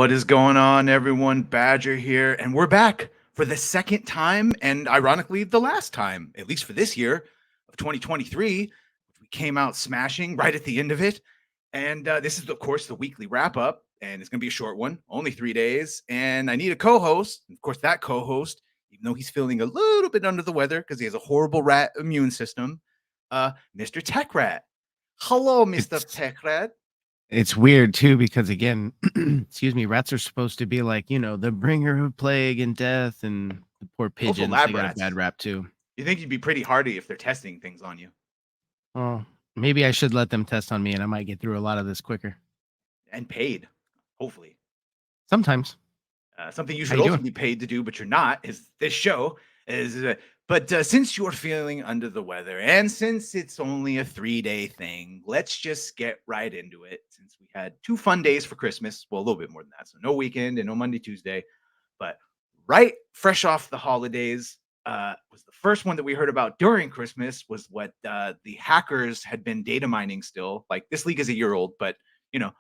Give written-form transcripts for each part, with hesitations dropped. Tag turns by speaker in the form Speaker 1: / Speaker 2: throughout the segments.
Speaker 1: What is going on, everyone? Badger here, and we're back for the second time, and ironically, the last time, at least for this year of 2023. We came out smashing right at the end of it. And this is, of course, the weekly wrap up, and it's going to be a short one, only 3 days. And I need a co host. Of course, that co host, even though he's feeling a little bit under the weather because he has a horrible rat immune system, Mr. TechRat. Hello, Mr.
Speaker 2: It's
Speaker 1: TechRat.
Speaker 2: it's weird too because again, excuse me, rats are supposed to be like, the bringer of plague and death, and the poor
Speaker 1: Also,
Speaker 2: pigeons, they
Speaker 1: lab
Speaker 2: got a
Speaker 1: rats.
Speaker 2: bad rap too.
Speaker 1: You think you'd be pretty hardy if they're testing things on you
Speaker 2: Oh, maybe I should let them test on me and I might get through a lot of this quicker.
Speaker 1: and paid, hopefully.
Speaker 2: Sometimes.
Speaker 1: Something you
Speaker 2: How
Speaker 1: should
Speaker 2: you
Speaker 1: also
Speaker 2: doing?
Speaker 1: be paid to do, but you're not, is this show. But since you're feeling under the weather, and since it's only a 3-day thing, let's just get right into it. Since we had 2 fun days for Christmas, well, a little bit more than that, so no weekend and no Monday, Tuesday, but right fresh off the holidays, was the first one that we heard about during Christmas was what the hackers had been data mining still. Like, this leak is a year old, but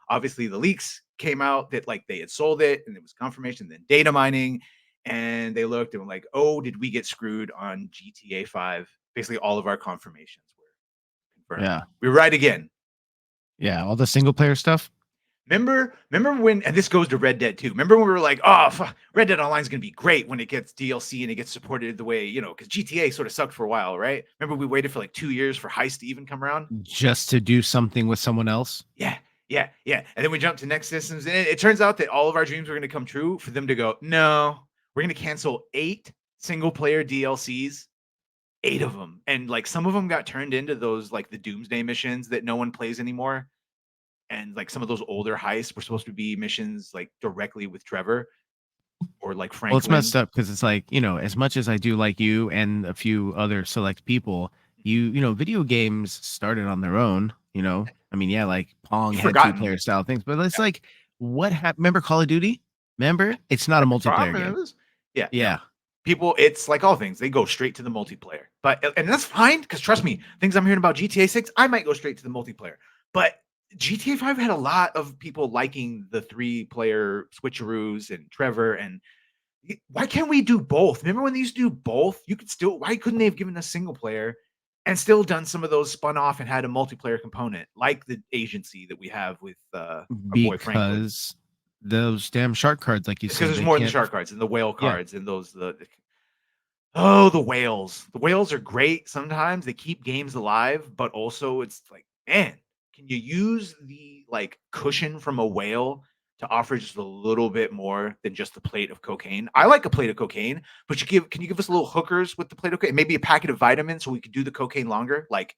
Speaker 1: obviously the leaks came out that like they had sold it and it was confirmation, then data mining, and they looked and were like, oh, did we get screwed on GTA 5? Basically, all of our confirmations were confirmed.
Speaker 2: Yeah.
Speaker 1: We were right again.
Speaker 2: Yeah. All the single player stuff.
Speaker 1: Remember when, and this goes to Red Dead too. Remember when we were like, oh, Red Dead Online is going to be great when it gets DLC and it gets supported the way, because GTA sort of sucked for a while, right? Remember we waited for like 2 years for Heist to even come around?
Speaker 2: Just to do something with someone else.
Speaker 1: Yeah. And then we jumped to next systems, and it turns out that all of our dreams were going to come true for them to go, no, we're going to cancel 8 single player DLCs, 8 of them. And like some of them got turned into those like the Doomsday missions that no one plays anymore. And like some of those older heists were supposed to be missions like directly with Trevor or like
Speaker 2: Well, it's
Speaker 1: Franklin.
Speaker 2: messed up because it's like, as much as I do like you and a few other select people, video games started on their own, I mean, yeah, like Pong
Speaker 1: You've
Speaker 2: had
Speaker 1: forgotten.
Speaker 2: 2 player style things, but it's like, what happened? Remember Call of Duty? Remember? It's not a multiplayer game.
Speaker 1: Yeah.
Speaker 2: Yeah.
Speaker 1: People, it's like all things, they go straight to the multiplayer. And that's fine, because trust me, things I'm hearing about GTA 6, I might go straight to the multiplayer. But GTA 5 had a lot of people liking the 3-player switcheroos and Trevor. And why can't we do both? Remember when they used to do both? Why couldn't they have given us single player and still done some of those spun off and had a multiplayer component, like the agency that we have with our boy Franklin?
Speaker 2: Because those damn shark cards, like you
Speaker 1: It's because
Speaker 2: said,
Speaker 1: there's
Speaker 2: they
Speaker 1: more than the
Speaker 2: can't.
Speaker 1: shark cards and the whale
Speaker 2: Yeah.
Speaker 1: cards and those the whales. The whales are great sometimes. They keep games alive, but also it's like, man, can you use the like cushion from a whale to offer just a little bit more than just a plate of cocaine? I like a plate of cocaine, but can you give us a little hookers with the plate of cocaine? Maybe a packet of vitamins so we could do the cocaine longer? Like,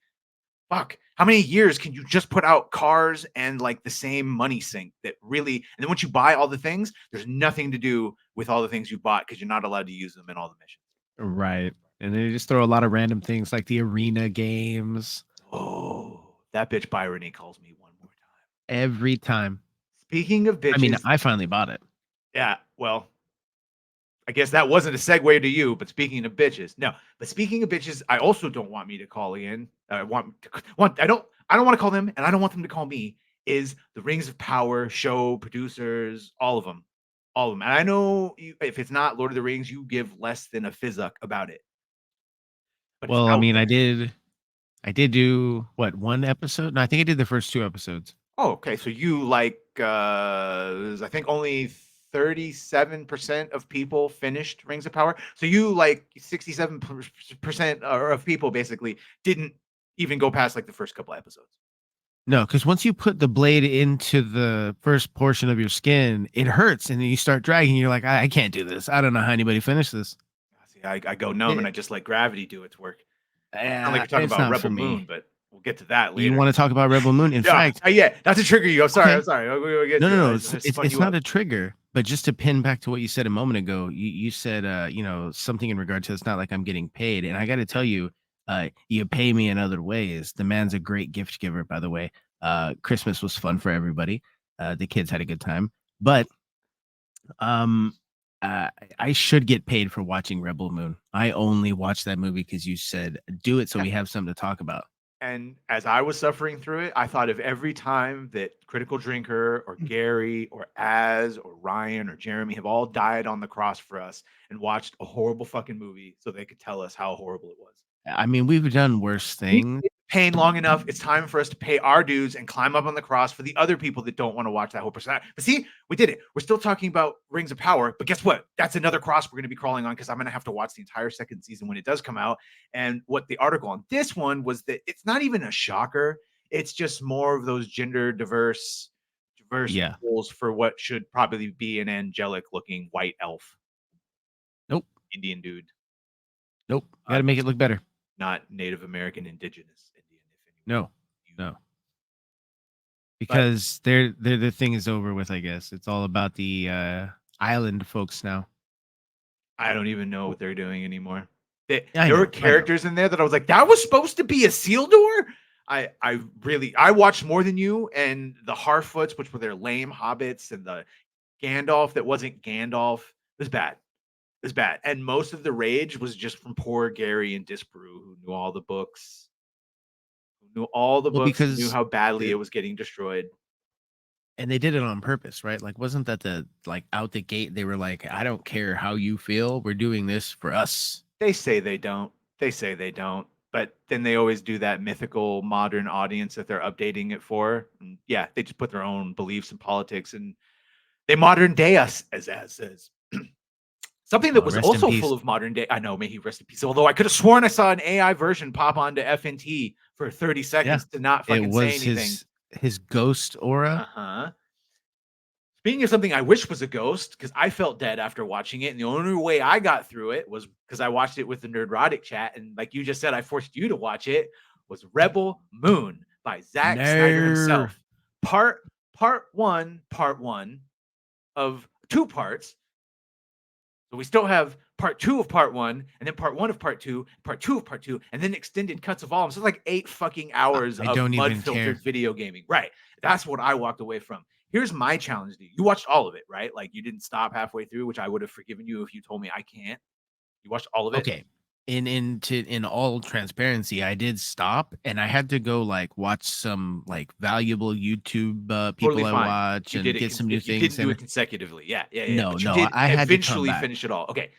Speaker 1: fuck, how many years can you just put out cars and like the same money sink that really, and then once you buy all the things, there's nothing to do with all the things you bought because you're not allowed to use them in all the missions.
Speaker 2: Right. And they just throw a lot of random things like the arena games
Speaker 1: Oh, that bitch Byrony calls me one more time.
Speaker 2: every time.
Speaker 1: Speaking of
Speaker 2: I mean,
Speaker 1: bitches,
Speaker 2: I finally bought it.
Speaker 1: yeah, well, I guess that wasn't a segue to you, but speaking of bitches, no. But speaking of bitches, I also don't want me to call in. I don't want to call them, and I don't want them to call me. Is the Rings of Power show producers, all of them, And I know if it's not Lord of the Rings, you give less than a fizzuck about it, but it's
Speaker 2: Well, I
Speaker 1: out
Speaker 2: mean,
Speaker 1: there.
Speaker 2: I did do what, 1 episode? No, I think I did the first 2 episodes.
Speaker 1: Oh, okay. So you like I think only 37% of people finished Rings of Power. So you like 67% of people basically didn't even go past like the first couple episodes.
Speaker 2: No, because once you put the blade into the first portion of your skin, it hurts, and then you start dragging. You're like, I can't do this. I don't know how anybody finished this.
Speaker 1: See, I go numb and I just let gravity do its work. Not like
Speaker 2: Yeah,
Speaker 1: we're talking
Speaker 2: it's
Speaker 1: about
Speaker 2: not for
Speaker 1: Rebel
Speaker 2: me.
Speaker 1: Moon, but we'll get to that
Speaker 2: You
Speaker 1: later.
Speaker 2: want to talk about Rebel Moon? In
Speaker 1: Yeah,
Speaker 2: fact,
Speaker 1: yeah, not to trigger you. I'm sorry.
Speaker 2: okay.
Speaker 1: I'm sorry. We'll get
Speaker 2: No,
Speaker 1: to
Speaker 2: no,
Speaker 1: it.
Speaker 2: no.
Speaker 1: I
Speaker 2: It's
Speaker 1: just
Speaker 2: it's,
Speaker 1: spun
Speaker 2: it's
Speaker 1: you
Speaker 2: not
Speaker 1: up.
Speaker 2: a trigger, but just to pin back to what you said a moment ago, you said, something in regard to it's not like I'm getting paid, and I got to tell you, you pay me in other ways. The man's a great gift giver, by the way. Christmas was fun for everybody. The kids had a good time, but um, I should get paid for watching Rebel Moon. I only watched that movie because you said do it, so
Speaker 1: Yeah.
Speaker 2: we have something to talk about.
Speaker 1: And as I was suffering through it, I thought of every time that Critical Drinker or Gary or Az or Ryan or Jeremy have all died on the cross for us and watched a horrible fucking movie so they could tell us how horrible it was.
Speaker 2: I mean, we've done worse
Speaker 1: We
Speaker 2: things.
Speaker 1: pain long enough. It's time for us to pay our dues and climb up on the cross for the other people that don't want to watch that whole person. But see, we did it. We're still talking about Rings of Power, but guess what? That's another cross we're going to be crawling on because I'm going to have to watch the entire second season when it does come out. And what the article on this one was that it's not even a shocker. It's just more of those gender diverse
Speaker 2: Yeah.
Speaker 1: roles for what should probably be an angelic looking white elf
Speaker 2: Nope.
Speaker 1: Indian dude,
Speaker 2: Nope. Got to make it look better.
Speaker 1: not Native American indigenous Indian. If
Speaker 2: No.
Speaker 1: you,
Speaker 2: No.
Speaker 1: but
Speaker 2: Because their thing is over with, I guess. It's all about the island folks now.
Speaker 1: I don't even know what they're doing anymore.
Speaker 2: I
Speaker 1: There were
Speaker 2: know. I know.
Speaker 1: characters in there that I was like, that was supposed to be a seal door. I watched more than you, and the Harfoots, which were their lame hobbits, and the Gandalf that wasn't Gandalf, was bad. It was bad. And most of the rage was just from poor Gary and Disparu, who knew all the books,
Speaker 2: Well,
Speaker 1: and knew
Speaker 2: because
Speaker 1: how badly
Speaker 2: the
Speaker 1: it was getting destroyed.
Speaker 2: and they did it on purpose, right? Like, wasn't that the like out the gate? They were like, I don't care how you feel. We're doing this for us.
Speaker 1: They say they don't. They say they don't. But then they always do that mythical modern audience that they're updating it for. And yeah, they just put their own beliefs and politics and they modern day us as says. Something that was
Speaker 2: Rest in
Speaker 1: also full
Speaker 2: peace.
Speaker 1: of modern day. I know, may he rest in peace. Although I could have sworn I saw an AI version pop onto FNT for 30
Speaker 2: Yeah.
Speaker 1: seconds to not
Speaker 2: It
Speaker 1: fucking say
Speaker 2: was
Speaker 1: anything.
Speaker 2: his ghost aura.
Speaker 1: Uh-huh. Speaking of something I wish was a ghost, because I felt dead after watching it, and the only way I got through it was because I watched it with the Nerdrotic chat, and like you just said, I forced you to watch it. Was Rebel Moon by Zack Snyder
Speaker 2: No.
Speaker 1: himself, part one of two parts. So we still have part two of part one, and then part one of part two of part two, and then extended cuts of all of them. So it's like 8 fucking hours
Speaker 2: I
Speaker 1: of
Speaker 2: don't
Speaker 1: mud
Speaker 2: even care.
Speaker 1: filtered video gaming. Right. That's what I walked away from. Here's my challenge to you. You watched all of it, right? Like you didn't stop halfway through, which I would have forgiven you if you told me I can't. You watched all of it?
Speaker 2: Okay. In all transparency, I did stop and I had to go like watch some like valuable YouTube
Speaker 1: Totally
Speaker 2: people I
Speaker 1: fine.
Speaker 2: watch
Speaker 1: You
Speaker 2: and
Speaker 1: did it.
Speaker 2: get some new
Speaker 1: You didn't
Speaker 2: things.
Speaker 1: do
Speaker 2: And
Speaker 1: it consecutively. Yeah, yeah, yeah.
Speaker 2: no,
Speaker 1: But you
Speaker 2: no,
Speaker 1: did
Speaker 2: I had to come
Speaker 1: eventually
Speaker 2: back.
Speaker 1: finish it all. Okay.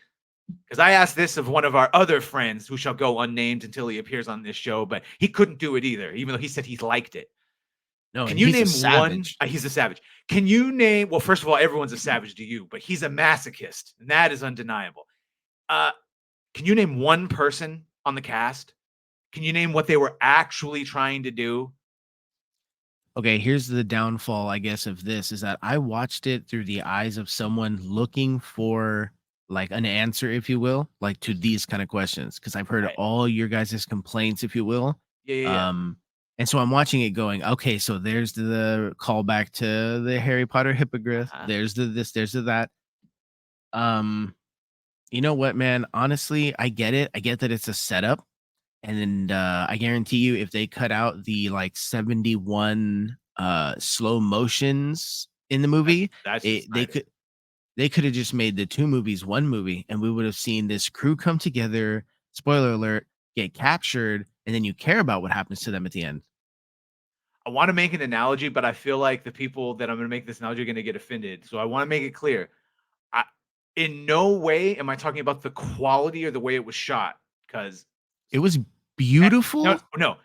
Speaker 1: Because I asked this of one of our other friends who shall go unnamed until he appears on this show, but he couldn't do it either, even though he said he liked it.
Speaker 2: No,
Speaker 1: Can
Speaker 2: and
Speaker 1: you
Speaker 2: he's a
Speaker 1: name one?
Speaker 2: savage.
Speaker 1: He's a savage. Can you name? Well, first of all, everyone's a savage to you, but he's a masochist, and that is undeniable. Uh, can you name one person on the cast? Can you name what they were actually trying to do?
Speaker 2: Okay, here's the downfall, I guess, of this is that I watched it through the eyes of someone looking for like an answer, if you will, like to these kind of questions. Cause I've heard
Speaker 1: Right?
Speaker 2: all your guys' complaints, if you will.
Speaker 1: Yeah, yeah, yeah.
Speaker 2: Um, and so I'm watching it going, okay, so there's the callback to the Harry Potter hippogriff.
Speaker 1: Uh-huh.
Speaker 2: There's the this, there's the that. Um, you know what, man? Honestly, I get it. I get that it's a setup. And I guarantee you, if they cut out the like 71 slow motions in the movie,
Speaker 1: That's just
Speaker 2: it, they
Speaker 1: Snyder.
Speaker 2: could they could have just made the two movies one movie, and we would have seen this crew come together. Spoiler alert: get captured, and then you care about what happens to them at the end.
Speaker 1: I want to make an analogy, but I feel like the people that I'm going to make this analogy are going to get offended. So I want to make it clear. I, in no way am I talking about the quality or the way it was shot, because
Speaker 2: It was
Speaker 1: no,
Speaker 2: beautiful.
Speaker 1: no, no.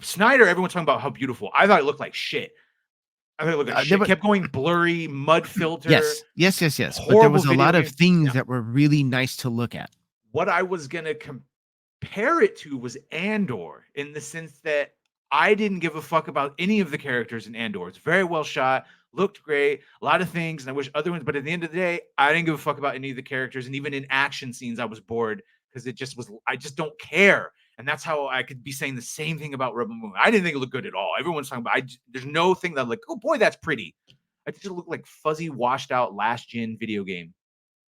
Speaker 1: Snyder, everyone's talking about how beautiful. I thought it looked like shit. I thought it looked like
Speaker 2: There
Speaker 1: shit.
Speaker 2: were
Speaker 1: Kept going blurry, mud filter,
Speaker 2: yes, yes, yes, yes, but there
Speaker 1: horrible
Speaker 2: was a
Speaker 1: video
Speaker 2: lot of
Speaker 1: game.
Speaker 2: things
Speaker 1: Now,
Speaker 2: that were really nice to look at.
Speaker 1: what I was gonna compare it to was Andor in the sense that I didn't give a fuck about any of the characters in Andor. It's very well shot, looked great, a lot of things, and I wish other ones. But at the end of the day, I didn't give a fuck about any of the characters, and even in action scenes, I was bored because it just was. I just don't care, and that's how I could be saying the same thing about Rebel Moon. I didn't think it looked good at all. Everyone's talking about. There's no thing that I'm like, oh boy, that's pretty. It just looked like fuzzy, washed out last gen video game.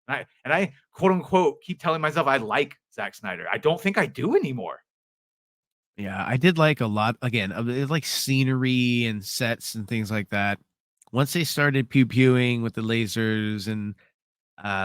Speaker 1: And I quote unquote keep telling myself I like Zack Snyder. I don't think I do anymore.
Speaker 2: Yeah, I did like a lot again of it, like scenery and sets and things like that. Once they started pew pewing with the lasers and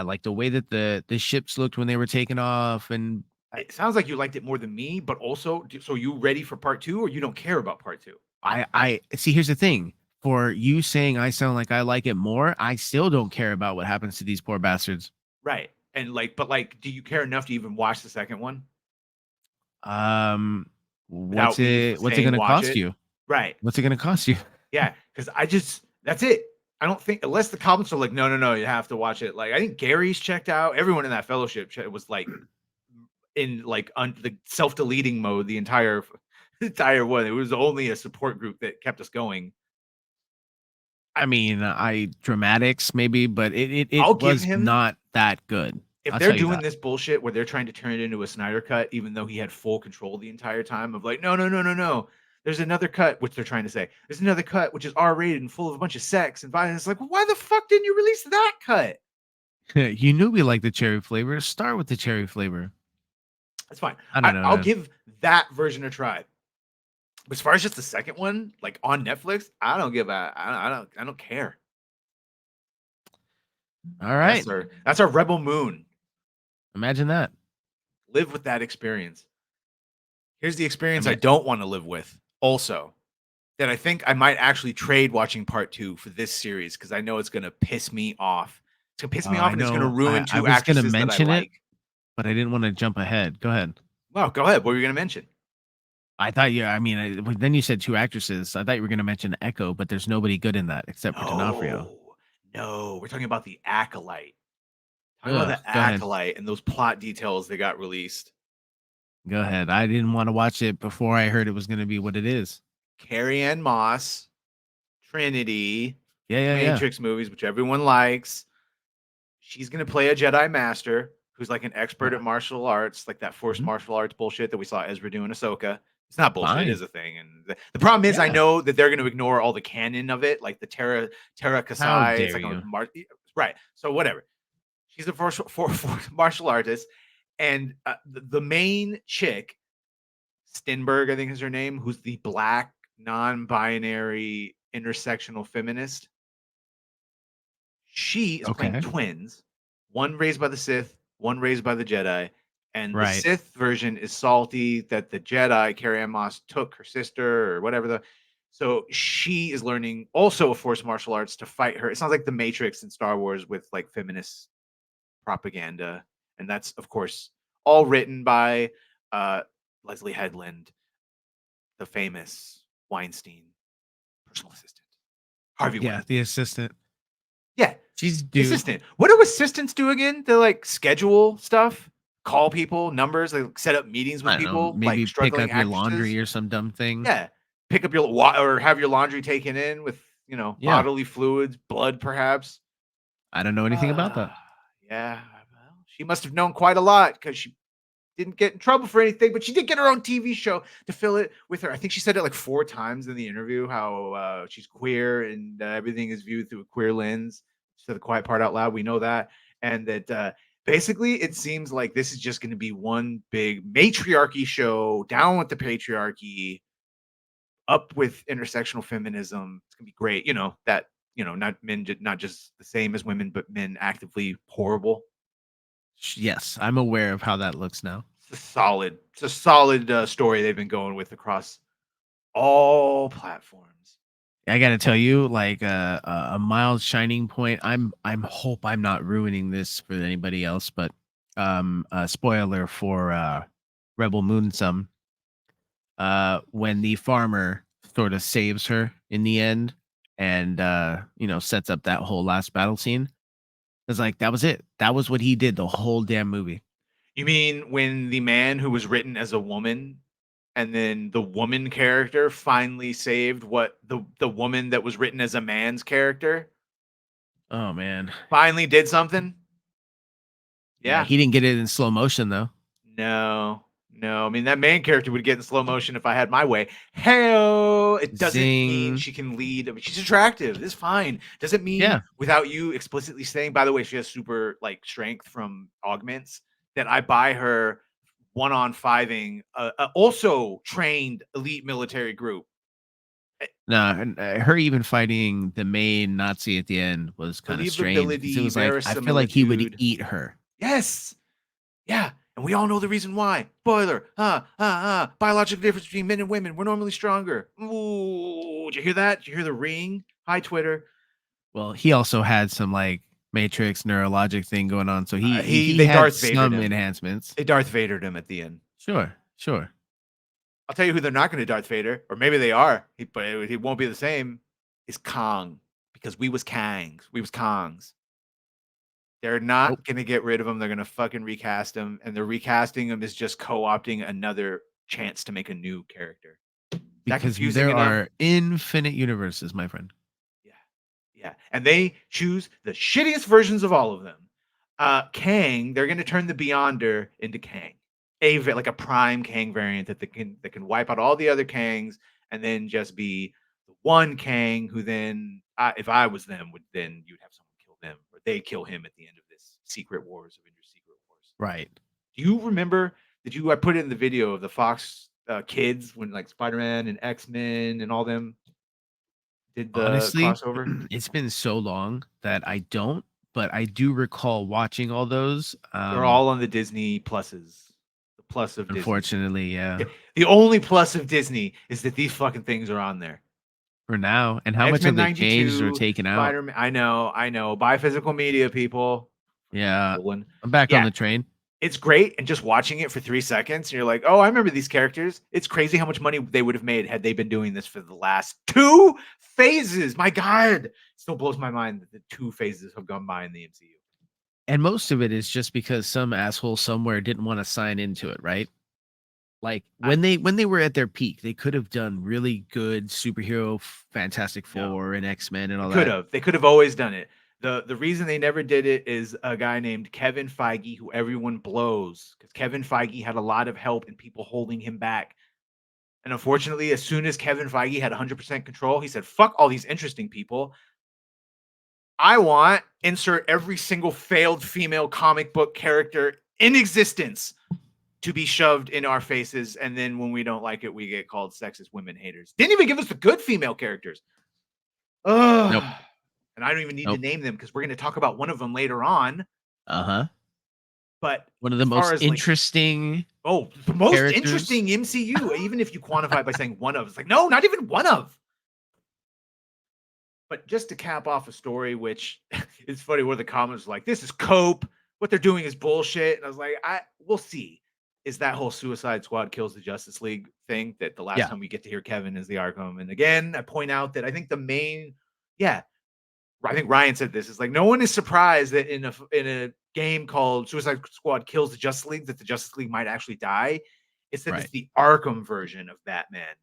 Speaker 2: like the way that the ships looked when they were taken off and I,
Speaker 1: it sounds like you liked it more than me, but also, so you ready for part two, or you don't care about part two?
Speaker 2: I see. Here's the thing. For you saying I sound like I like it more, I still don't care about what happens to these poor bastards.
Speaker 1: Right. And like, but like, do you care enough to even watch the second one
Speaker 2: Um,
Speaker 1: without me
Speaker 2: what's it
Speaker 1: saying
Speaker 2: gonna
Speaker 1: watch
Speaker 2: cost
Speaker 1: it?
Speaker 2: you?
Speaker 1: Right.
Speaker 2: What's it gonna cost you?
Speaker 1: Yeah. Because I just, that's it. I don't think, unless the comments are like, no, no, no, you have to watch it. Like, I think Gary's checked out. Everyone in that fellowship was like in like the self deleting mode the entire entire one. It was only a support group that kept us going. I,
Speaker 2: I mean, I dramatics maybe, but it
Speaker 1: I'll give
Speaker 2: was
Speaker 1: him,
Speaker 2: not that good.
Speaker 1: if
Speaker 2: I'll
Speaker 1: they're
Speaker 2: tell you
Speaker 1: doing
Speaker 2: that.
Speaker 1: this bullshit where they're trying to turn it into a Snyder cut, even though he had full control the entire time of like, no, no, no, no, no. There's another cut, which they're trying to say. There's another cut which is R-rated and full of a bunch of sex and violence. Like, well, why the fuck didn't you release that cut?
Speaker 2: You knew we liked the cherry flavor. Start with the cherry flavor.
Speaker 1: That's fine.
Speaker 2: I don't know,
Speaker 1: I'll
Speaker 2: man.
Speaker 1: give that version a try. But as far as just the second one, like on Netflix, I don't give a, I don't care.
Speaker 2: All
Speaker 1: That's
Speaker 2: right.
Speaker 1: our Rebel Moon.
Speaker 2: Imagine that.
Speaker 1: Live with that experience. Here's the
Speaker 2: I
Speaker 1: experience I
Speaker 2: mean,
Speaker 1: don't want to live with. Also, that I think I might actually trade watching part two for this series because I know it's gonna piss me off. It's gonna piss me off,
Speaker 2: I
Speaker 1: and it's gonna
Speaker 2: know
Speaker 1: ruin
Speaker 2: I
Speaker 1: two
Speaker 2: was gonna
Speaker 1: actresses that I
Speaker 2: mention it,
Speaker 1: like.
Speaker 2: but I didn't want to jump ahead. Go ahead.
Speaker 1: Well, go ahead. What were you gonna mention?
Speaker 2: I thought you. I mean, well, then you said two actresses. I thought you were gonna mention Echo, but there's nobody good in that except for D'Onofrio.
Speaker 1: No, no, we're talking about the acolyte. Talking about
Speaker 2: Ugh.
Speaker 1: the
Speaker 2: Go ahead.
Speaker 1: acolyte and those plot details that got released.
Speaker 2: Go ahead. I didn't want to watch it before I heard it was gonna be what it is.
Speaker 1: Carrie Ann Moss, Trinity,
Speaker 2: Yeah,
Speaker 1: the
Speaker 2: yeah, yeah.
Speaker 1: Matrix movies, which everyone likes. She's gonna play a Jedi Master who's like an expert
Speaker 2: Uh,
Speaker 1: at martial arts, like that forced
Speaker 2: mhm.
Speaker 1: martial arts bullshit that we saw Ezra do in Ahsoka. It's not bullshit; it
Speaker 2: Fine.
Speaker 1: is a thing. And the problem is, I
Speaker 2: Yeah.
Speaker 1: know that they're going to ignore all the canon of it, like the Terra
Speaker 2: How
Speaker 1: Kasai. It's
Speaker 2: dare
Speaker 1: like a
Speaker 2: you?
Speaker 1: right. So whatever. She's a for martial artist, and the main chick, Stenberg, I think is her name, who's the black non-binary intersectional feminist. She is playing
Speaker 2: Okay.
Speaker 1: twins, one raised by the Sith, one raised by the Jedi. And the
Speaker 2: Right.
Speaker 1: Sith version is salty that the Jedi, Carrie Ann Moss, took her sister or whatever the. So she is learning also a force martial arts to fight her. It sounds like the Matrix in Star Wars with like feminist propaganda, and that's of course all written by uh, Leslie Headland, the famous Weinstein personal assistant, Harvey
Speaker 2: Yeah.
Speaker 1: Weinstein.
Speaker 2: The assistant.
Speaker 1: Yeah,
Speaker 2: She's
Speaker 1: the
Speaker 2: due.
Speaker 1: assistant. What do assistants do again? They like schedule stuff, call people, numbers, like set up meetings with
Speaker 2: I don't know.
Speaker 1: people, like
Speaker 2: Maybe pick
Speaker 1: struggling
Speaker 2: up your
Speaker 1: actresses.
Speaker 2: laundry or some dumb thing.
Speaker 1: Yeah, pick up your or have your laundry taken in with
Speaker 2: Yeah.
Speaker 1: bodily fluids, blood, perhaps.
Speaker 2: I don't know anything about that.
Speaker 1: Ah, yeah. Well, she must have known quite a lot because she didn't get in trouble for anything, but she did get her own TV show to fill it with her. I think she said it like 4 times in the interview how she's queer and everything is viewed through a queer lens. She said the quiet part out loud. We know that. And that basically it seems like this is just going to be one big matriarchy show, down with the patriarchy, up with intersectional feminism. It's going to be great. Not men, not just the same as women, but men actively horrible.
Speaker 2: Yes, I'm aware of how that looks now.
Speaker 1: It's a solid story they've been going with across all platforms.
Speaker 2: I gotta tell you, like a mild shining point. I'm hope I'm not ruining this for anybody else, but spoiler for Rebel Moon some. When the farmer sort of saves her in the end and sets up that whole last battle scene. It's like that was it. That was what he did the whole damn movie.
Speaker 1: You mean when the man who was written as a woman and then the woman character finally saved what the woman that was written as a man's character
Speaker 2: Oh man.
Speaker 1: finally did something?
Speaker 2: Yeah,
Speaker 1: Yeah.
Speaker 2: he didn't get it in slow motion though.
Speaker 1: No. No. I mean, that main character would get in slow motion if I had my way. Hell, it doesn't mean
Speaker 2: Zing.
Speaker 1: she can lead. I mean, she's attractive. It's fine. Doesn't mean
Speaker 2: Yeah.
Speaker 1: without you explicitly saying, by the way, she has super like strength from augments, that I buy her one on fiving also trained elite military group.
Speaker 2: No, and her even fighting the main Nazi at the end was kind of strange because it
Speaker 1: Believability,
Speaker 2: was like I feel like he would
Speaker 1: verisimilitude.
Speaker 2: eat her.
Speaker 1: Yes. Yeah. And we all know the reason why. Spoiler. Biological difference between men and women. We're normally stronger. Ooh, did you hear that? Did you hear the ring? Hi, Twitter.
Speaker 2: Well, he also had some like Matrix neurologic thing going on, so he
Speaker 1: They
Speaker 2: had
Speaker 1: Darth Vadered
Speaker 2: some
Speaker 1: him.
Speaker 2: enhancements.
Speaker 1: They Darth Vadered him at the end.
Speaker 2: Sure, sure.
Speaker 1: I'll tell you who they're not going to Darth Vader, or maybe they are, but he won't be the same. Is Kong, because we was Kangs, we was Kongs. They're
Speaker 2: Nope.
Speaker 1: not going to get rid of him. They're going to fucking recast him, and the recasting him is just co-opting another chance to make a new character. Is that
Speaker 2: Because
Speaker 1: confusing
Speaker 2: there
Speaker 1: enough?
Speaker 2: are infinite universes, my friend.
Speaker 1: Yeah, yeah, and they choose the shittiest versions of all of them. Kang, they're going to turn the Beyonder into Kang, like a prime Kang variant that can wipe out all the other Kangs and then just be the one Kang who then, if I was them, would then you'd have someone kill them or they kill him at the end of this Secret Wars, Avengers Secret Wars.
Speaker 2: Right.
Speaker 1: Do you remember? I put it in the video of the Fox kids when like Spider-Man and X-Men and all them did the
Speaker 2: Honestly,
Speaker 1: crossover?
Speaker 2: it's been so long that I don't, but I do recall watching all those.
Speaker 1: They're all on the Disney pluses. The plus of Disney.
Speaker 2: Unfortunately, yeah.
Speaker 1: Yeah, the only plus of Disney is that these fucking things are on there.
Speaker 2: For now, and how much
Speaker 1: X-Men
Speaker 2: have they changed or
Speaker 1: 92,
Speaker 2: taken out?
Speaker 1: Spider-Man. I know. Buy physical media, people.
Speaker 2: Yeah,
Speaker 1: Nolan.
Speaker 2: I'm back on
Speaker 1: Yeah,
Speaker 2: the train.
Speaker 1: it's great. And just watching it for 3 seconds, and you're like, oh, I remember these characters. It's crazy how much money they would have made had they been doing this for the last 2 phases. My God. It still blows my mind that the 2 phases have gone by in the MCU.
Speaker 2: And most of it is just because some asshole somewhere didn't want to sign into it, right? Like
Speaker 1: I,
Speaker 2: when they were at their peak, they could have done really good superhero Fantastic
Speaker 1: no.
Speaker 2: Four and X-Men and
Speaker 1: They
Speaker 2: all
Speaker 1: could
Speaker 2: that.
Speaker 1: have. They could have always done it. The reason they never did it is a guy named Kevin Feige, who everyone blows, because Kevin Feige had a lot of help and people holding him back. And unfortunately, as soon as Kevin Feige had 100% control, he said, "Fuck all these interesting people. I want insert every single failed female comic book character in existence to be shoved in our faces, and then when we don't like it, we get called sexist women haters." Didn't even give us the good female characters.
Speaker 2: Nope.
Speaker 1: Ugh. And I don't even need to
Speaker 2: Nope.
Speaker 1: name them because we're going to talk about one of them later on.
Speaker 2: Uh-huh.
Speaker 1: But
Speaker 2: One of the
Speaker 1: as far
Speaker 2: most
Speaker 1: as like,
Speaker 2: interesting
Speaker 1: the most
Speaker 2: characters.
Speaker 1: interesting MCU, even if you quantify it by saying one of, it's like, no, not even one of. But just to cap off a story, which it's funny, where the comments were like, this is cope. What they're doing is bullshit. And I was like, we'll see. Is that whole Suicide Squad kills the Justice League thing that the last
Speaker 2: Yeah,
Speaker 1: time we get to hear Kevin is the Arkham. And again, I point out that I think the main, yeah, I think Ryan said this, is like, no one is surprised that in a game called Suicide Squad kills the Justice League, that the Justice League might actually die. It's that it's
Speaker 2: right.
Speaker 1: the Arkham version of Batman,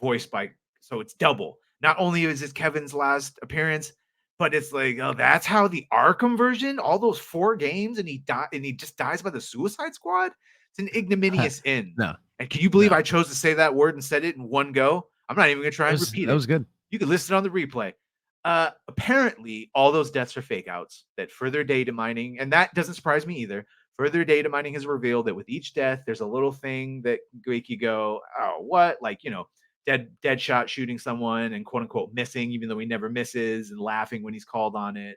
Speaker 1: voiced by, so it's double. Not only is it Kevin's last appearance, but it's like, oh, that's how the Arkham version, all those 4 games, and he just dies by the Suicide Squad. It's an ignominious end.
Speaker 2: No,
Speaker 1: And can you believe
Speaker 2: no.
Speaker 1: I chose to say that word and said it in one go? I'm not even gonna try and repeat
Speaker 2: That
Speaker 1: it.
Speaker 2: was good.
Speaker 1: You can listen on the replay. Apparently, all those deaths are fake outs. That further data mining, and that doesn't surprise me either. Further data mining has revealed that with each death, there's a little thing that make you go, "Oh, what?" Like, dead shot shooting someone and quote unquote missing, even though he never misses, and laughing when he's called on it.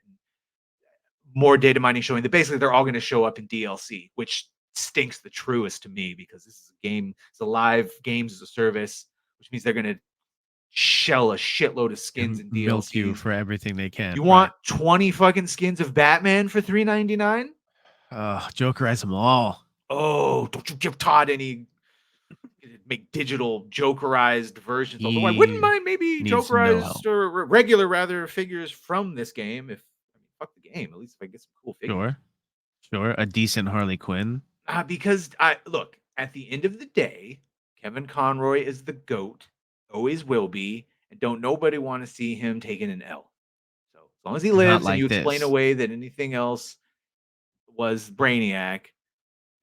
Speaker 1: More data mining showing that basically they're all going to show up in DLC, which stinks the truest to me, because this is a game. It's a live games as a service, which means they're going to shell a shitload of skins
Speaker 2: And
Speaker 1: and
Speaker 2: milk you
Speaker 1: DLCs.
Speaker 2: for everything they
Speaker 1: You
Speaker 2: can. Right.
Speaker 1: want 20 fucking skins of Batman for $3.99?
Speaker 2: Jokerize them all.
Speaker 1: Oh, don't you give Todd any make digital jokerized versions. Although I wouldn't
Speaker 2: He
Speaker 1: mind maybe
Speaker 2: needs no
Speaker 1: jokerized
Speaker 2: help.
Speaker 1: or regular rather figures from this game. If I mean, fuck the game, at least if I get some cool figures.
Speaker 2: Sure. Sure. A decent Harley Quinn.
Speaker 1: Because I look, at the end of the day, Kevin Conroy is the GOAT, always will be, and don't nobody want to see him taking an L. So as long as he
Speaker 2: Not
Speaker 1: lives and you
Speaker 2: like
Speaker 1: explain
Speaker 2: this.
Speaker 1: away that anything else was Brainiac,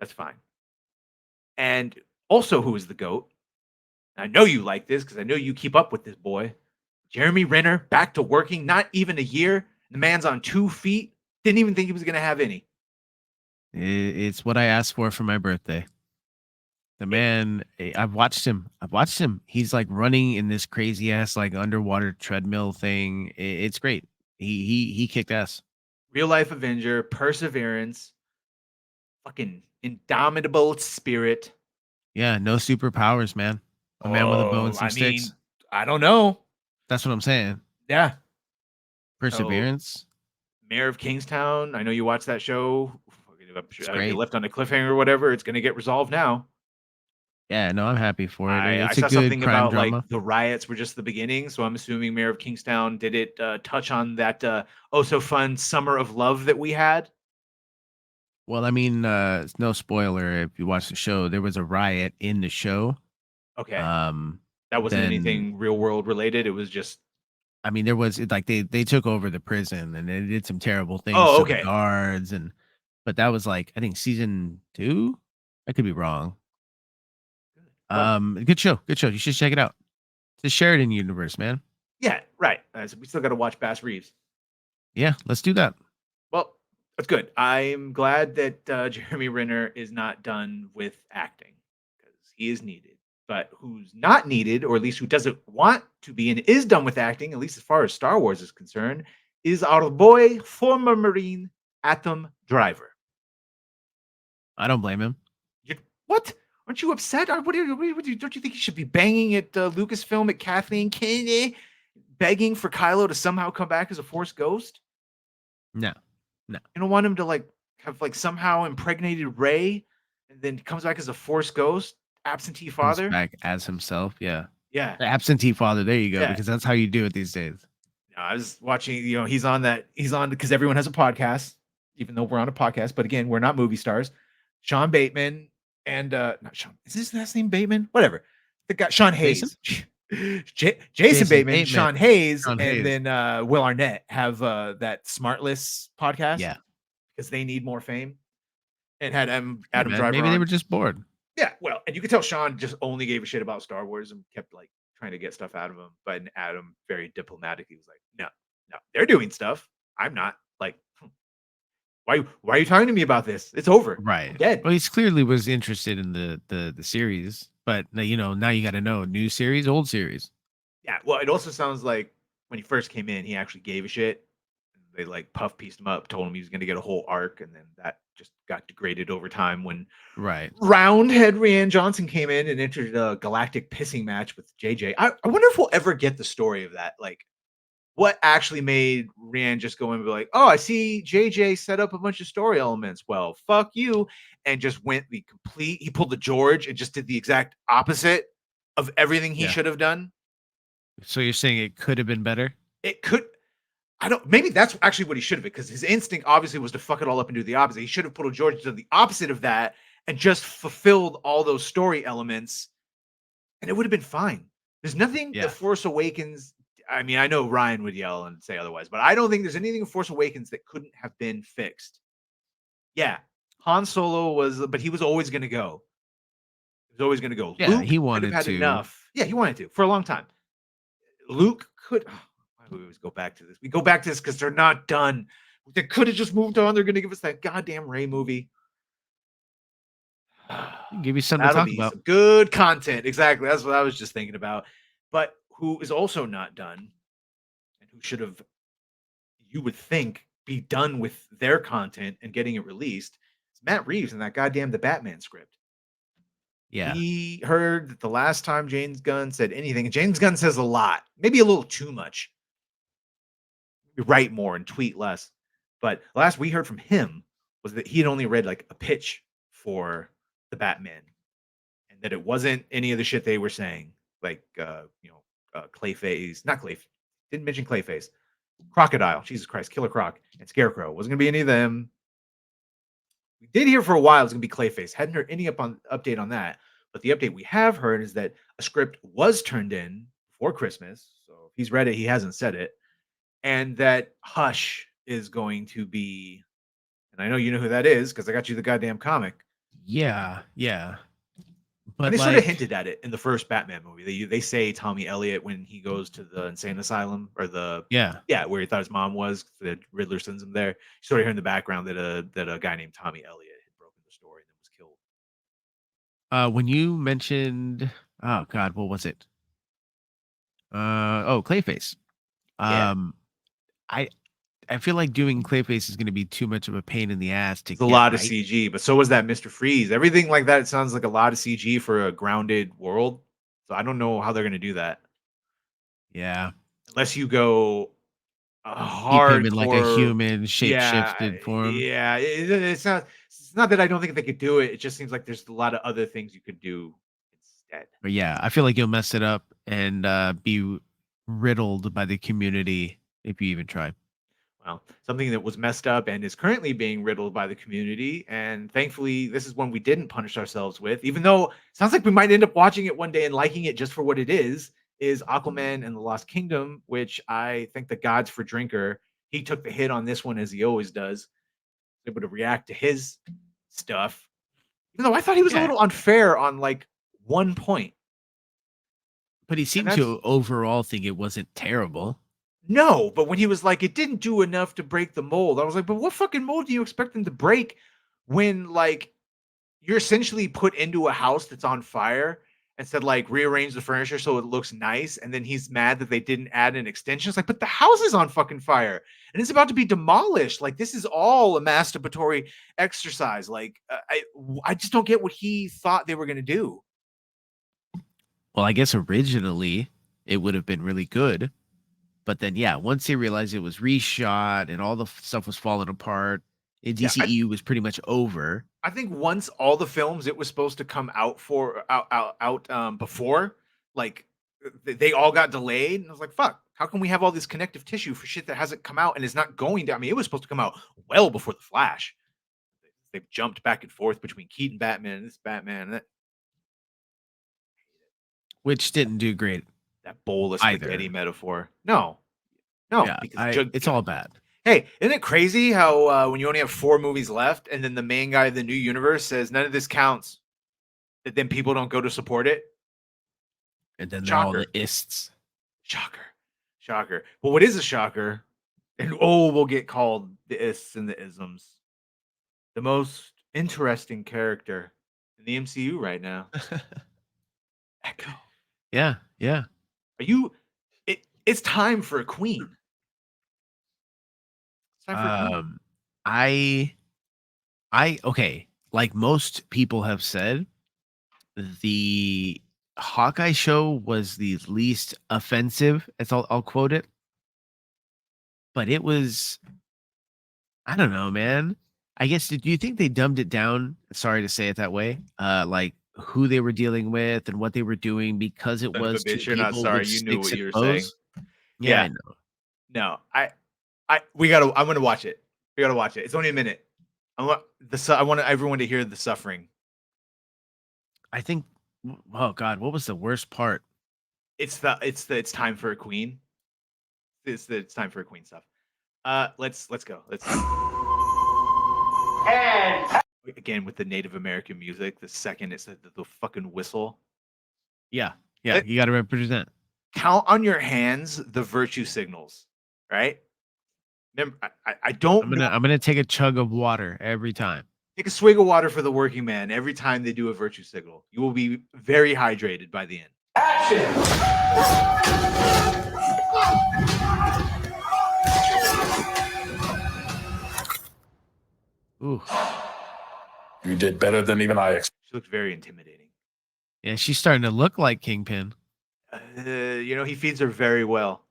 Speaker 1: that's fine. And also, who is the GOAT? I know you like this because I know you keep up with this boy. Jeremy Renner back to working, not even a year. The man's on 2 feet. Didn't even think he was going to have any.
Speaker 2: It's what I asked for my birthday. The
Speaker 1: It,
Speaker 2: man, I've watched him. I've watched him. He's like running in this crazy ass like underwater treadmill thing. It's great. He kicked ass.
Speaker 1: Real life Avenger, perseverance, fucking indomitable spirit.
Speaker 2: Yeah, no superpowers, man. A man with a bow and
Speaker 1: Oh,
Speaker 2: some
Speaker 1: I
Speaker 2: sticks.
Speaker 1: mean, I don't know.
Speaker 2: That's what I'm saying.
Speaker 1: Yeah. So,
Speaker 2: Perseverance.
Speaker 1: Mayor of Kingstown, I know you watched that show.
Speaker 2: It's
Speaker 1: If you
Speaker 2: great.
Speaker 1: left on a cliffhanger or whatever, it's going to get resolved now.
Speaker 2: Yeah, no, I'm happy for it.
Speaker 1: I
Speaker 2: It's a
Speaker 1: saw
Speaker 2: good
Speaker 1: something
Speaker 2: crime
Speaker 1: about like
Speaker 2: drama.
Speaker 1: the riots were just the beginning, so I'm assuming Mayor of Kingstown did it touch on that oh so fun summer of love that we had.
Speaker 2: Well, I mean, it's no spoiler if you watch the show. There was a riot in the show.
Speaker 1: Okay,
Speaker 2: Um,
Speaker 1: that wasn't
Speaker 2: then
Speaker 1: anything real world related. It was just
Speaker 2: I mean, there was like they took over the prison and they did some terrible things
Speaker 1: oh
Speaker 2: to the
Speaker 1: okay,
Speaker 2: guards but that was like I think season 2. I could be wrong.
Speaker 1: well
Speaker 2: Good show, good show. You should check it out. It's the Sheridan universe, man.
Speaker 1: yeah right. So we still got to watch Bass Reeves.
Speaker 2: Yeah, let's do that.
Speaker 1: Well, that's good. I'm glad that Jeremy Renner is not done with acting because he is needed. But who's not needed, or at least who doesn't want to be and is done with acting, at least as far as Star Wars is concerned, is our boy, former Marine Atom Driver.
Speaker 2: I don't blame him.
Speaker 1: You, what? Aren't you upset? Don't you think you should be banging at Lucasfilm at Kathleen Kennedy, begging for Kylo to somehow come back as a Force ghost?
Speaker 2: No, no.
Speaker 1: You don't want him to like have like somehow impregnated Ray and then comes back as a Force ghost, absentee
Speaker 2: Comes
Speaker 1: father.
Speaker 2: back as himself. Yeah,
Speaker 1: Yeah,
Speaker 2: the absentee father. There you go.
Speaker 1: yeah.
Speaker 2: Because that's how you do it these days.
Speaker 1: No, I was watching. He's on because everyone has a podcast, even though we're on a podcast. But again, we're not movie stars. Sean Bateman and not Sean. Is his last name Bateman? Whatever. The guy Sean
Speaker 2: Jason.
Speaker 1: Hayes. Jason
Speaker 2: Jason
Speaker 1: Bateman,
Speaker 2: Bateman.
Speaker 1: Sean Hayes,
Speaker 2: Sean
Speaker 1: and
Speaker 2: Hayes.
Speaker 1: then Will Arnett have that Smartless podcast
Speaker 2: Yeah.
Speaker 1: because they need more fame and had
Speaker 2: Hey,
Speaker 1: Adam
Speaker 2: man.
Speaker 1: Driver
Speaker 2: Maybe they
Speaker 1: on.
Speaker 2: were just bored.
Speaker 1: Yeah, well, and you could tell Sean just only gave a shit about Star Wars and kept like trying to get stuff out of him. But Adam, very diplomatic, he was like, "No, no, they're doing stuff. I'm not. Like, why are you talking to me about this? It's over. I'm
Speaker 2: Right.
Speaker 1: dead."
Speaker 2: Well, he's clearly was interested in the series, but now you got to know new series, old series.
Speaker 1: Yeah, well, it also sounds like when he first came in, he actually gave a shit. They like puff pieced him up, told him he was going to get a whole arc, and then that just got degraded over time when
Speaker 2: Right.
Speaker 1: Roundhead Rian Johnson came in and entered a galactic pissing match with JJ. I wonder if we'll ever get the story of that. Like, what actually made Rian just go in and be like, "Oh, I see JJ set up a bunch of story elements. Well, fuck you," and just went the complete. He pulled the George and just did the exact opposite of everything he
Speaker 2: Yeah.
Speaker 1: should have done.
Speaker 2: So you're saying it could have been better?
Speaker 1: It could. I don't. Maybe that's actually what he should have, because his instinct obviously was to fuck it all up and do the opposite. He should have pulled a George to the opposite of that and just fulfilled all those story elements, and it would have been fine. There's nothing that
Speaker 2: Yeah.
Speaker 1: Force Awakens. I mean, I know Ryan would yell and say otherwise, but I don't think there's anything in Force Awakens that couldn't have been fixed. Yeah, Han Solo was, but he was always going to go. He was always going to go.
Speaker 2: Yeah,
Speaker 1: Luke
Speaker 2: he
Speaker 1: could have
Speaker 2: wanted
Speaker 1: had
Speaker 2: to.
Speaker 1: enough. Yeah, he wanted to for a long time. Luke could. Why do we always go back to this? We go back to this because they're not done. They could have just moved on. They're going to give us that goddamn Ray movie.
Speaker 2: Give you something to
Speaker 1: That'll
Speaker 2: talk
Speaker 1: be
Speaker 2: about.
Speaker 1: some good content. Exactly. That's what I was just thinking about. But who is also not done and who should have, you would think, be done with their content and getting it released is Matt Reeves and that goddamn The Batman script.
Speaker 2: Yeah.
Speaker 1: We heard that the last time James Gunn said anything, and James Gunn says a lot, maybe a little too much. Write more and tweet less. But last we heard from him was that he had only read like a pitch for the Batman, and that it wasn't any of the shit they were saying, like Clayface, not Clay, didn't mention Clayface, Crocodile, Jesus Christ, Killer Croc, and Scarecrow. Wasn't gonna be any of them. We did hear for a while it's gonna be Clayface. Hadn't heard any update on that, but the update we have heard is that a script was turned in before Christmas. So if he's read it, he hasn't said it, and that Hush is going to be, and I know you know who that is because I got you the goddamn comic.
Speaker 2: Yeah. Yeah.
Speaker 1: And
Speaker 2: But
Speaker 1: they sort of
Speaker 2: like,
Speaker 1: hinted at it in the first Batman movie. They say Tommy Elliott when he goes to the insane asylum, or the,
Speaker 2: yeah.
Speaker 1: yeah, where he thought his mom was. The Riddler sends him there. You sort of hear in the background that a guy named Tommy Elliott had broken the story and then was killed.
Speaker 2: When you mentioned, oh God, what was it? Oh, Clayface.
Speaker 1: Yeah,
Speaker 2: Um, I I feel like doing Clayface is going to be too much of a pain in the ass to
Speaker 1: It's a
Speaker 2: get
Speaker 1: lot of
Speaker 2: right.
Speaker 1: CG, but so was that Mr. Freeze. Everything like that sounds like a lot of CG for a grounded world. So I don't know how they're gonna do that
Speaker 2: Yeah.
Speaker 1: unless you go a
Speaker 2: Keep him in like a
Speaker 1: hardcore.
Speaker 2: human shape
Speaker 1: Yeah,
Speaker 2: shifted form.
Speaker 1: yeah. It's not that I don't think they could do it. It just seems like there's a lot of other things you could do instead.
Speaker 2: But yeah, I feel like you'll mess it up and be riddled by the community if you even try.
Speaker 1: Well, something that was messed up and is currently being riddled by the community. And thankfully, this is one we didn't punish ourselves with, even though it sounds like we might end up watching it one day and liking it just for what it is Aquaman and the Lost Kingdom, which I thank the gods for Drinker. He took the hit on this one as he always does, able to react to his stuff. Even though I thought he was a
Speaker 2: Yeah.
Speaker 1: little unfair on like one point.
Speaker 2: But he
Speaker 1: And
Speaker 2: seemed
Speaker 1: that's
Speaker 2: to overall think it wasn't terrible.
Speaker 1: no, but when he was like, it didn't do enough to break the mold, I was like, but what fucking mold do you expect him to break when like you're essentially put into a house that's on fire and said like rearrange the furniture so it looks nice, and then he's mad that they didn't add an extension. It's like, but the house is on fucking fire and it's about to be demolished. Like this is all a masturbatory exercise. Like I just don't get what he thought they were gonna do.
Speaker 2: Well, I guess originally it would have been really good. But then, yeah, once they realized it was reshot and all the stuff was falling apart, the
Speaker 1: Yeah,
Speaker 2: DCEU was pretty much over.
Speaker 1: I think once all the films it was supposed to come out for out before, like they all got delayed, and I was like, "Fuck! How can we have all this connective tissue for shit that hasn't come out and is not going to?" I mean, it was supposed to come out well before the Flash. They've jumped back and forth between Keaton Batman and this Batman, and
Speaker 2: Which didn't do great
Speaker 1: that bowl of spaghetti
Speaker 2: either.
Speaker 1: metaphor. No, no,
Speaker 2: Yeah,
Speaker 1: because
Speaker 2: it's all bad.
Speaker 1: hey, isn't it crazy how when you only have 4 movies left, and then the main guy of the new universe says none of this counts, that then people don't go to support it?
Speaker 2: And then they're all the
Speaker 1: Shocker.
Speaker 2: ists.
Speaker 1: Shocker. Shocker. But what is a shocker, and oh, we'll get called the ists and the isms, the most interesting character in the MCU right now, Echo.
Speaker 2: Yeah, yeah.
Speaker 1: Are you it's time for a queen. It's time for a queen.
Speaker 2: Um, I, okay. Like most people have said, the Hawkeye show was the least offensive. As I'll quote it, but it was. I don't know, man. I guess. Do you think they dumbed it down? Sorry to say it that way. Like who they were dealing with and what they were doing because it
Speaker 1: Son of a
Speaker 2: was two
Speaker 1: bitch, you're not
Speaker 2: people
Speaker 1: sorry.
Speaker 2: with
Speaker 1: You knew
Speaker 2: sticks
Speaker 1: what
Speaker 2: and
Speaker 1: you were saying.
Speaker 2: bows. Yeah,
Speaker 1: Yeah.
Speaker 2: I know.
Speaker 1: No. I'm gonna watch it. We gotta watch it. It's only a minute. I want everyone to hear the suffering.
Speaker 2: I think. Oh God, what was the worst part?
Speaker 1: It's time for a queen. It's time for a queen stuff. Let's go. Let's again with the Native American music. The second it's the fucking whistle.
Speaker 2: Yeah, yeah.
Speaker 1: Let
Speaker 2: You got to represent.
Speaker 1: count on your hands the virtue signals, right? Remember, I don't know.
Speaker 2: I'm gonna take a chug of water every time.
Speaker 1: Take a swig of water for the working man every time they do a virtue signal. You will be very hydrated by the end.
Speaker 2: Ooh,
Speaker 3: You did better than even I expected.
Speaker 1: She looks very intimidating.
Speaker 2: yeah. She's starting to look like Kingpin.
Speaker 1: He feeds her very well.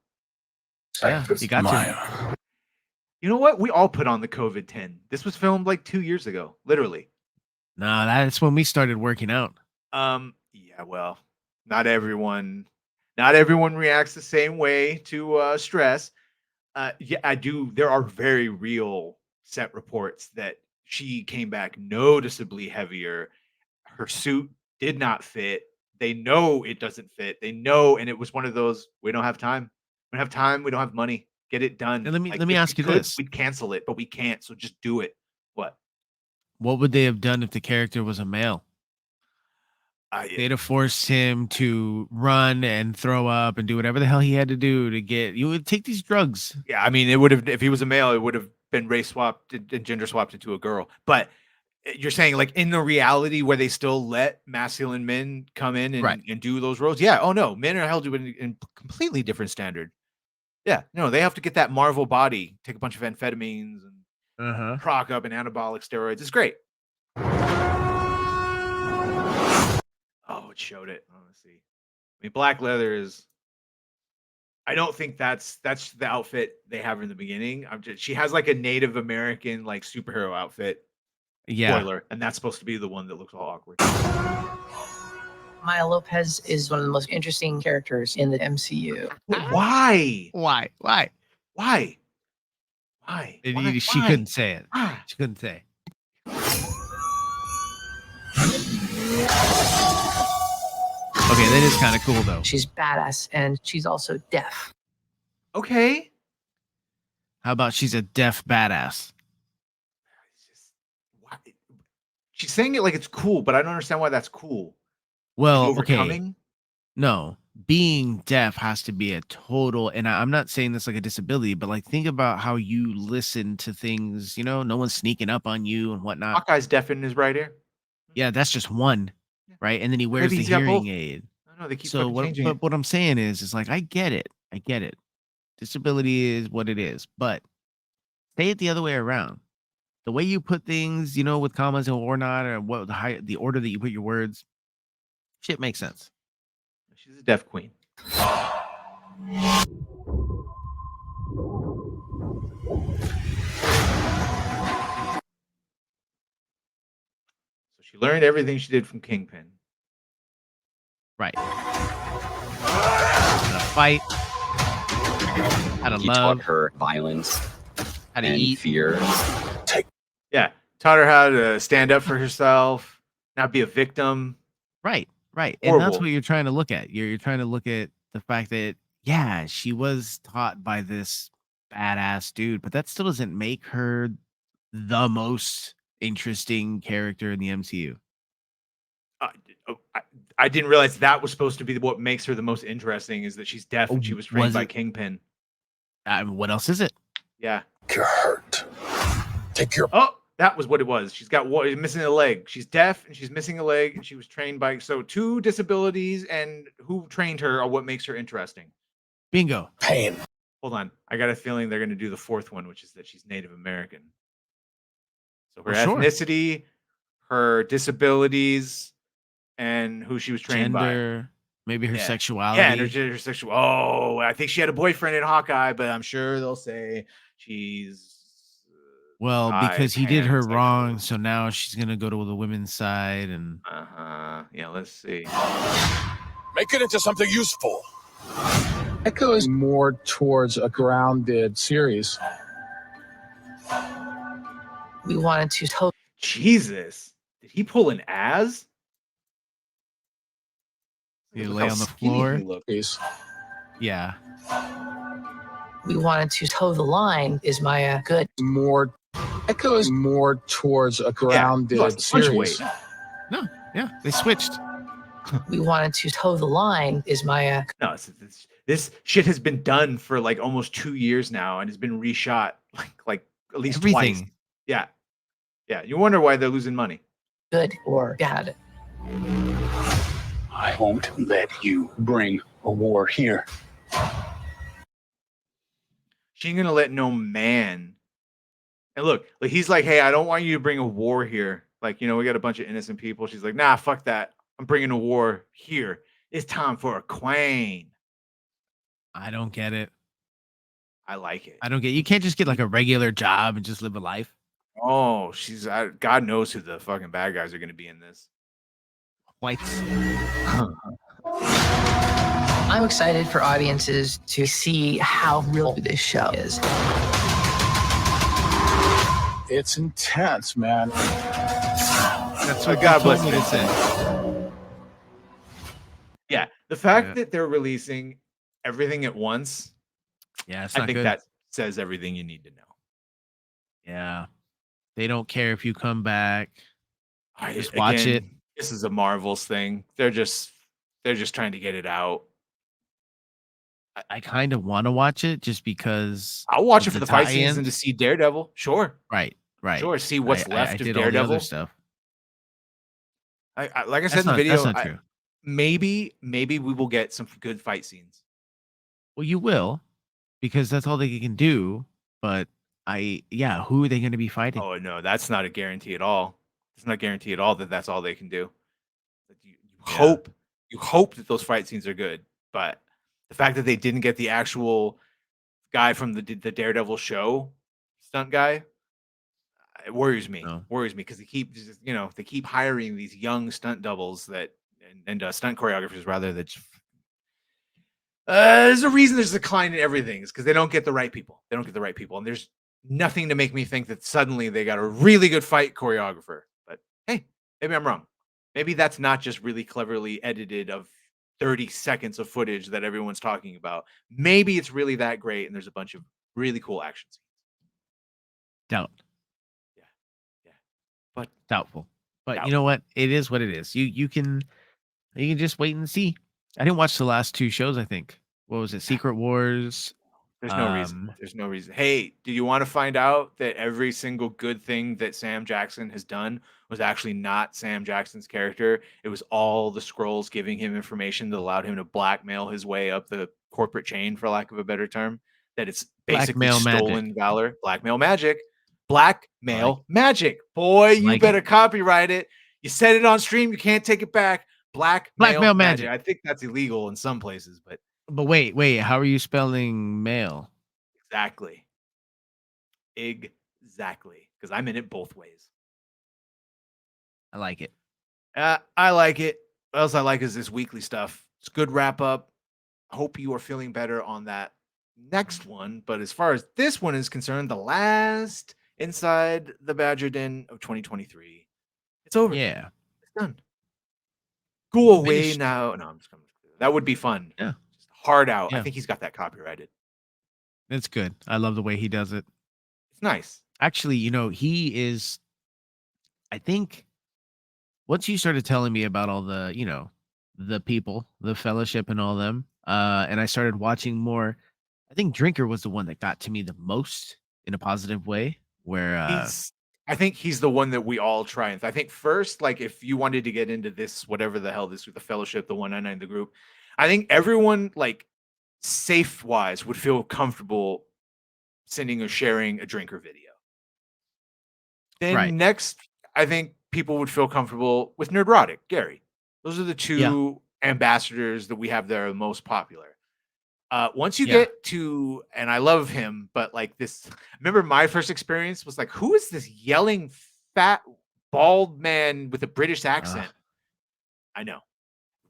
Speaker 2: Yeah, you got to.
Speaker 3: Maya.
Speaker 1: You know what? We all put on the COVID 10. This was filmed like 2 years ago, literally.
Speaker 2: No, that's when we started working out.
Speaker 1: Yeah, well, not everyone reacts the same way to stress. Yeah, I do. There are very real set reports that she came back noticeably heavier. Her suit did not fit. They know it doesn't fit. They know, and it was one of those. We don't have time. We don't have time. We don't have money. Get it done.
Speaker 2: And let me
Speaker 1: Like
Speaker 2: let me
Speaker 1: if we
Speaker 2: ask you
Speaker 1: could,
Speaker 2: this:
Speaker 1: we'd cancel it, but we can't. So just do it. What?
Speaker 2: what would they have done if the character was a male?
Speaker 1: I
Speaker 2: They'd have forced him to run and throw up and do whatever the hell he had to do to get. You would take these drugs,
Speaker 1: Yeah, I mean, it would have if he was a male, it would have been race swapped and gender swapped into a girl. But you're saying like in the reality where they still let masculine men come in
Speaker 2: right?
Speaker 1: and do those roles? Yeah. Oh no, men are held to a completely different standard. Yeah, no, they have to get that Marvel body, take a bunch of amphetamines and
Speaker 2: Uh-huh.
Speaker 1: proc up and anabolic steroids. It's great. Oh, it showed it. Let's see. I mean, black leather is. I don't think that's the outfit they have in the beginning. She has like a Native American like superhero outfit.
Speaker 2: Yeah.
Speaker 1: Spoiler, and that's supposed to be the one that looks all awkward.
Speaker 4: Maya Lopez is one of the most interesting characters in the MCU.
Speaker 1: Why?
Speaker 2: Why?
Speaker 1: Why? Why?
Speaker 2: She couldn't say it.
Speaker 1: Why?
Speaker 2: She couldn't say. Okay, that is kind of cool though.
Speaker 4: She's badass and she's also deaf.
Speaker 1: Okay.
Speaker 2: How about she's a deaf badass?
Speaker 1: Why? She's saying it like it's cool, but I don't understand why that's cool.
Speaker 2: Well, okay.
Speaker 1: Overcoming?
Speaker 2: No, being deaf has to be a total, and I'm not saying this like a disability, but like think about how you listen to things, no one's sneaking up on you and whatnot.
Speaker 1: Hawkeye's deaf in his right ear.
Speaker 2: Yeah, that's just one, right? And then he wears
Speaker 1: Maybe
Speaker 2: the
Speaker 1: he's got
Speaker 2: hearing
Speaker 1: both.
Speaker 2: aid.
Speaker 1: I know they keep
Speaker 2: So
Speaker 1: fucking changing it.
Speaker 2: what I'm saying is like, I get it. Disability is what it is, but say it the other way around. The way you put things, with commas or not, or what the order that you put your words, shit makes sense.
Speaker 1: She's a deaf queen. So she learned everything she did from Kingpin.
Speaker 2: Right. How to fight. How to
Speaker 5: He
Speaker 2: love.
Speaker 5: taught her violence
Speaker 2: How to
Speaker 5: and
Speaker 2: eat.
Speaker 5: fear.
Speaker 1: Yeah. Taught her how to stand up for herself, not be a victim.
Speaker 2: Right. And that's
Speaker 1: Horrible.
Speaker 2: what you're trying to look at. You're trying to look at the fact that, yeah, she was taught by this badass dude, but that still doesn't make her the most interesting character in the MCU.
Speaker 1: I didn't realize that was supposed to be what makes her the most interesting is that she's deaf and she was trained
Speaker 2: Was
Speaker 1: by
Speaker 2: it?
Speaker 1: Kingpin.
Speaker 2: What else is it?
Speaker 1: Yeah.
Speaker 3: You're hurt. Take your
Speaker 1: Oh, that was what it was. She's got missing a leg. She's deaf and she's missing a leg, and she was trained by two disabilities, and who trained her are what makes her interesting.
Speaker 2: Bingo.
Speaker 3: pain.
Speaker 1: Hold on, I got a feeling they're going to do the fourth one, which is that she's Native American. So her
Speaker 2: Sure.
Speaker 1: ethnicity, her disabilities, and who she was trained
Speaker 2: Gender, maybe her
Speaker 1: Yeah.
Speaker 2: sexuality.
Speaker 1: by. Yeah, and her gender, sexual. Oh, I think she had a boyfriend in Hawkeye, but I'm sure they'll say she's.
Speaker 2: Well,
Speaker 1: bi,
Speaker 2: because he did her
Speaker 1: pansexual.
Speaker 2: wrong, so now she's gonna go to the women's side, and
Speaker 1: Yeah, let's see.
Speaker 3: Make it into something useful.
Speaker 6: Echo is more towards a grounded series.
Speaker 4: We wanted to totally
Speaker 1: Jesus, did he pull an Az?
Speaker 2: you
Speaker 1: Look
Speaker 2: lay
Speaker 1: how
Speaker 2: on the
Speaker 1: skinny
Speaker 2: floor.
Speaker 1: he looked.
Speaker 2: Yeah,
Speaker 4: toe the line. Is Maya good?
Speaker 6: Echo is more towards a
Speaker 1: He
Speaker 6: grounded
Speaker 1: lost a bunch of
Speaker 6: series.
Speaker 1: weight.
Speaker 2: yeah, they switched.
Speaker 4: We wanted to toe the line. Is Maya
Speaker 1: No, this shit has been done for like almost 2 years now and has been reshot like at least twice.
Speaker 2: Everything.
Speaker 1: Yeah. You wonder why they're losing money.
Speaker 4: good or bad?
Speaker 7: I won't let you bring a war here.
Speaker 1: She ain't gonna let no man. And look, like he's like, hey, I don't want you to bring a war here. Like, we got a bunch of innocent people. She's like, nah, fuck that. I'm bringing a war here. It's time for a queen.
Speaker 2: I don't get it.
Speaker 1: I like it.
Speaker 2: I don't get. You can't just get like a regular job and just live a life.
Speaker 1: Oh, God knows who the fucking bad guys are gonna be in this.
Speaker 2: Whites.
Speaker 4: I'm excited for audiences to see how real this show is.
Speaker 6: It's intense, man.
Speaker 2: That's what
Speaker 1: God
Speaker 2: God
Speaker 1: bless
Speaker 2: bless me
Speaker 1: you.
Speaker 2: to say.
Speaker 1: Yeah, the fact
Speaker 2: Yeah.
Speaker 1: that they're releasing everything at once,
Speaker 2: Yeah, it's
Speaker 1: I
Speaker 2: not
Speaker 1: think
Speaker 2: good.
Speaker 1: that says everything you need to know.
Speaker 2: Yeah, they don't care if you come back. Just
Speaker 1: Again,
Speaker 2: watch it.
Speaker 1: This is a Marvel's thing. They're just trying to get it out.
Speaker 2: I kind of want to watch it just because
Speaker 1: I'll watch it
Speaker 2: of
Speaker 1: for the fight scenes
Speaker 2: tie-ins.
Speaker 1: and to see Daredevil. Sure.
Speaker 2: Right.
Speaker 1: Sure. See what's
Speaker 2: I
Speaker 1: left of
Speaker 2: did all the other
Speaker 1: Daredevil.
Speaker 2: stuff.
Speaker 1: Like I said in the
Speaker 2: That's
Speaker 1: video,
Speaker 2: not true.
Speaker 1: maybe we will get some good fight scenes.
Speaker 2: Well, you will, because that's all they can do. But who are they going to be fighting?
Speaker 1: Oh no, that's not a guarantee at all. It's not a guarantee at all that that's all they can do.
Speaker 2: Yeah.
Speaker 1: You hope that those fight scenes are good, but the fact that they didn't get the actual guy from the Daredevil show, stunt guy, it worries me.
Speaker 2: No.
Speaker 1: Worries me because they keep hiring these young stunt doubles and stunt choreographers rather that. There's a reason there's a decline in everything is because they don't get the right people. They don't get the right people, and there's nothing to make me think that suddenly they got a really good fight choreographer. But hey, maybe I'm wrong. Maybe that's not just really cleverly edited of 30 seconds of footage that everyone's talking about. Maybe it's really that great, and there's a bunch of really cool action scenes.
Speaker 2: Doubt.
Speaker 1: Yeah, yeah, but
Speaker 2: Doubtful. But
Speaker 1: doubt.
Speaker 2: you know what? It is what it is. You can just wait and see. I didn't watch the last 2 shows, I think. What was it? Secret Wars.
Speaker 1: There's no reason. There's no reason. Hey, do you want to find out that every single good thing that Sam Jackson has done was actually not Sam Jackson's character? It was all the scrolls giving him information that allowed him to blackmail his way up the corporate chain, for lack of a better term. That it's basically
Speaker 2: Blackmail
Speaker 1: stolen
Speaker 2: magic.
Speaker 1: valor. Blackmail magic.
Speaker 2: I like
Speaker 1: Blackmail magic. Boy, you
Speaker 2: like
Speaker 1: better
Speaker 2: it.
Speaker 1: copyright it. You said it on stream. You can't take it back. Blackmail
Speaker 2: Blackmail
Speaker 1: magic.
Speaker 2: magic.
Speaker 1: I think that's illegal in some places, but
Speaker 2: But wait, how are you spelling mail?
Speaker 1: exactly. Exactly. Because I'm in it both ways.
Speaker 2: I like it.
Speaker 1: I like it. What else I like is this weekly stuff. It's a good wrap up. Hope you are feeling better on that next one. But as far as this one is concerned, the last Inside the Badger Den of 2023. It's over.
Speaker 2: Yeah.
Speaker 1: It's done. Go away
Speaker 2: Finished.
Speaker 1: now. No, I'm just coming. That would be fun.
Speaker 2: Yeah.
Speaker 1: Just hard out. I
Speaker 2: Yeah.
Speaker 1: think he's got that copyrighted.
Speaker 2: It's good. I love the way he does it.
Speaker 1: It's nice.
Speaker 2: Actually, he is, I think, once you started telling me about all the, the people, the fellowship and all them, and I started watching more, I think Drinker was the one that got to me the most in a positive way, where
Speaker 1: I think he's the one that we all try and I think first, like if you wanted to get into this, whatever the hell this with the fellowship, the 199, the group, I think everyone like safe wise would feel comfortable sending or sharing a Drinker video. Then
Speaker 2: Right.
Speaker 1: next, I think people would feel comfortable with Nerdrotic, Gary. Those are the two ambassadors that we have that are most popular. Once you
Speaker 2: Yeah.
Speaker 1: get to, and I love him, but like this, remember my first experience was like, who is this yelling fat bald man with a British accent? I know.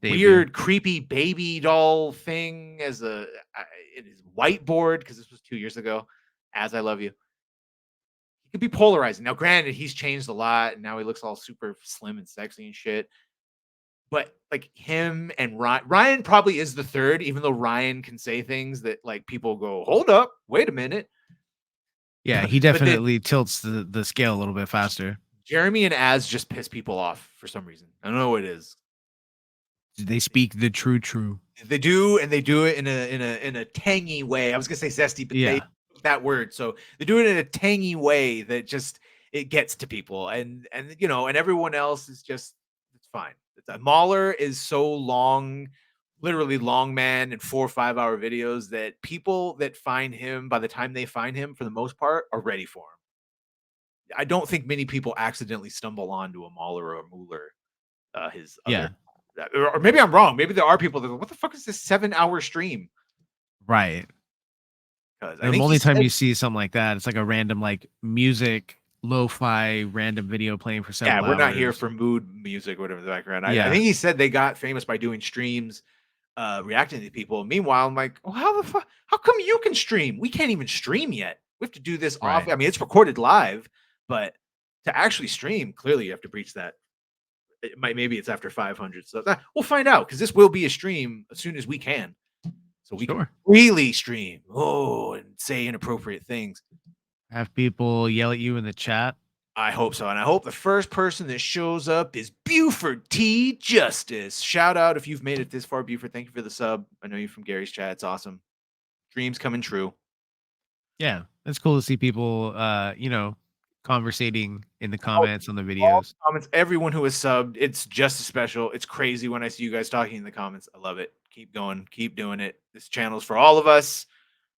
Speaker 1: Weird, creepy baby doll thing as in his whiteboard, because this was 2 years ago. As I love you. He could be polarizing. Now, granted, he's changed a lot, and now he looks all super slim and sexy and shit. But like him and Ryan probably is the third, even though Ryan can say things that like people go, hold up, wait a minute.
Speaker 2: Yeah, he definitely tilts the scale a little bit faster.
Speaker 1: Jeremy and Az just piss people off for some reason. I don't know what it is.
Speaker 2: They speak the true.
Speaker 1: They do, and they do it in a tangy way. I was gonna say zesty, but they that word. So they do it in a tangy way that just it gets to people, and everyone else is just it's fine. Mahler is so long, literally long man and 4 or 5 hour videos that people that find him by the time they find him for the most part are ready for him. I don't think many people accidentally stumble onto a Mahler or a Mueller. His other, or maybe I'm wrong. Maybe there are people that go, what the fuck is this 7-hour stream?
Speaker 2: Right.
Speaker 1: Because
Speaker 2: the only time you see something like that, it's like a random like music lo-fi random video playing for 7 hours.
Speaker 1: Yeah, we're not here for mood music or whatever in the background. I think he said they got famous by doing streams, reacting to people. Meanwhile, I'm like, well, how the fuck? How come you can stream? We can't even stream yet. We have to do this off. I mean, it's recorded live, but to actually stream, clearly you have to breach that. Maybe it's after 500. So we'll find out because this will be a stream as soon as we can. So we can really stream. And say inappropriate things.
Speaker 2: Have people yell at you in the chat?
Speaker 1: I hope so. And I hope the first person that shows up is Buford T. Justice. Shout out if you've made it this far, Buford. Thank you for the sub. I know you from Gary's chat. It's awesome. Dreams coming true.
Speaker 2: Yeah. It's cool to see people, conversating in the comments on the videos.
Speaker 1: Comments, everyone who is subbed. It's just as special. It's crazy when I see you guys talking in the comments. I love it. Keep going. Keep doing it. This channel is for all of us.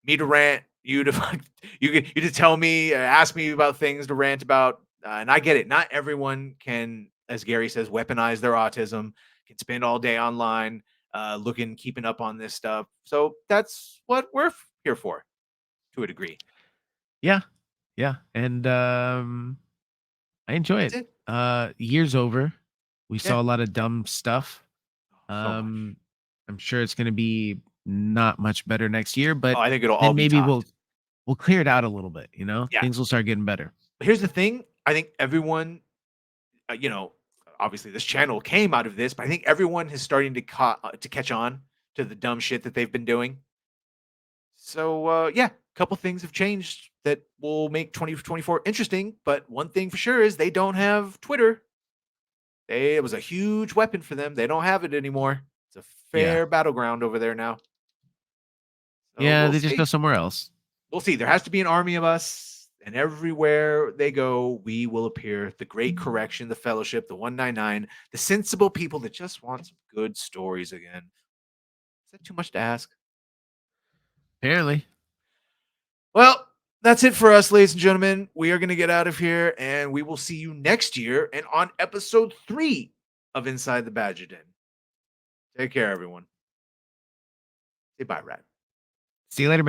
Speaker 1: me to rant, you to you to tell me, ask me about things to rant about, and I get it. Not everyone can, as Gary says, weaponize their autism. Can spend all day online, keeping up on this stuff. So that's what we're here for, to a degree.
Speaker 2: Yeah. Yeah. And I enjoy
Speaker 1: That's
Speaker 2: it.
Speaker 1: it.
Speaker 2: Year's over. We
Speaker 1: Yeah.
Speaker 2: saw a lot of dumb stuff.
Speaker 1: So much.
Speaker 2: I'm sure it's gonna be not much better next year,
Speaker 1: Oh,
Speaker 2: but
Speaker 1: I think it'll all
Speaker 2: then
Speaker 1: be
Speaker 2: maybe
Speaker 1: topped.
Speaker 2: we'll clear it out a little bit, you know?
Speaker 1: Yeah.
Speaker 2: Things will start getting better.
Speaker 1: Here's the thing. I think everyone, obviously this channel came out of this, but I think everyone is starting to catch on to the dumb shit that they've been doing. So yeah, a couple things have changed that will make 2024 interesting. But one thing for sure is they don't have Twitter. It was a huge weapon for them. They don't have it anymore. It's a
Speaker 2: Yeah.
Speaker 1: fair battleground over there now. So
Speaker 2: Yeah,
Speaker 1: we'll
Speaker 2: they just go
Speaker 1: see.
Speaker 2: somewhere else.
Speaker 1: We'll see. There has to be an army of us, and everywhere they go, we will appear. The Great Correction, the Fellowship, the 199, the sensible people that just want some good stories again. Is that too much to ask?
Speaker 2: Apparently.
Speaker 1: Well, that's it for us, ladies and gentlemen. We are going to get out of here, and we will see you next year and on episode 3 of Inside the Badger Den. Take care, everyone. Say bye, Rat.
Speaker 2: See you later, man.